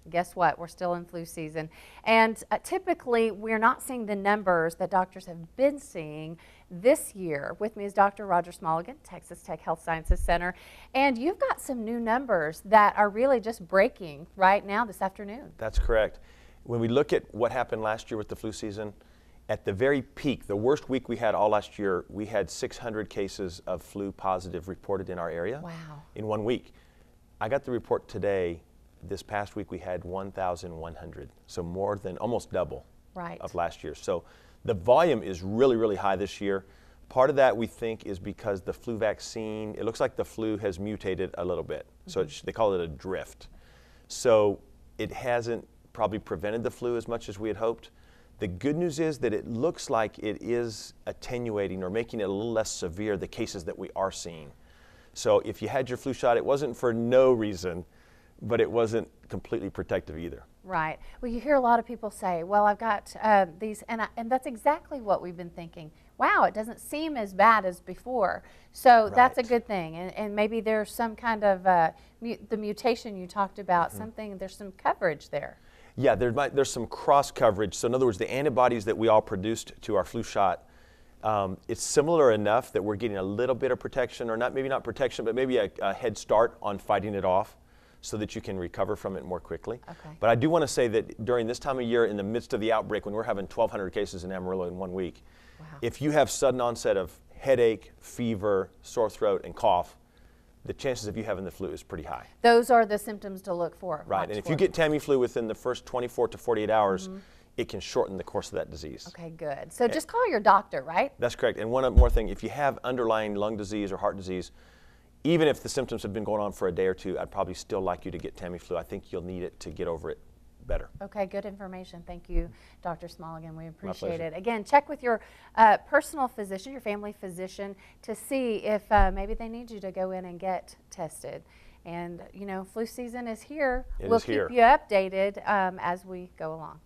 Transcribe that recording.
guess what? We're still in flu season. And typically, we're not seeing the numbers that doctors have been seeing this year. With me is Dr. Roger Smalligan, Texas Tech Health Sciences Center. And you've got some new numbers that are really just breaking right now this afternoon. That's correct. When we look at what happened last year with the flu season, at the very peak, the worst week we had all last year, we had 600 cases of flu positive reported in our area. Wow. In 1 week. I got the report today. This past week we had 1,100, so more than almost double of last year. So the volume is really, really high this year. Part of that we think is because the flu vaccine, it looks like the flu has mutated a little bit. So they call it a drift. So it hasn't probably prevented the flu as much as we had hoped. The good news is that it looks like it is attenuating or making it a little less severe, the cases that we are seeing. So if you had your flu shot, it wasn't for no reason, but it wasn't completely protective either. Right. Well, you hear a lot of people say, well, I've got these, and that's exactly what we've been thinking. Wow, it doesn't seem as bad as before. So that's a good thing. And maybe there's some kind of, the mutation you talked about, there's some coverage there. Yeah, there's some cross coverage. So in other words, the antibodies that we all produced to our flu shot, it's similar enough that we're getting a little bit of protection, or maybe not protection, but maybe a head start on fighting it off so that you can recover from it more quickly. Okay. But I do want to say that during this time of year, in the midst of the outbreak, when we're having 1,200 cases in Amarillo in 1 week, if you have sudden onset of headache, fever, sore throat, and cough, the chances of you having the flu is pretty high. Those are the symptoms to look for. Right, and if you get Tamiflu within the first 24 to 48 hours, it can shorten the course of that disease. Okay, good. So just call your doctor, right? That's correct. And one more thing, if you have underlying lung disease or heart disease, even if the symptoms have been going on for a day or two, I'd probably still like you to get Tamiflu. I think you'll need it to get over it better. Okay, good information. Thank you, Dr. Smalligan. We appreciate it. pleasure. Again, check with your personal physician, your family physician, to see if maybe they need you to go in and get tested. And, you know, flu season is here. We'll keep you updated as we go along.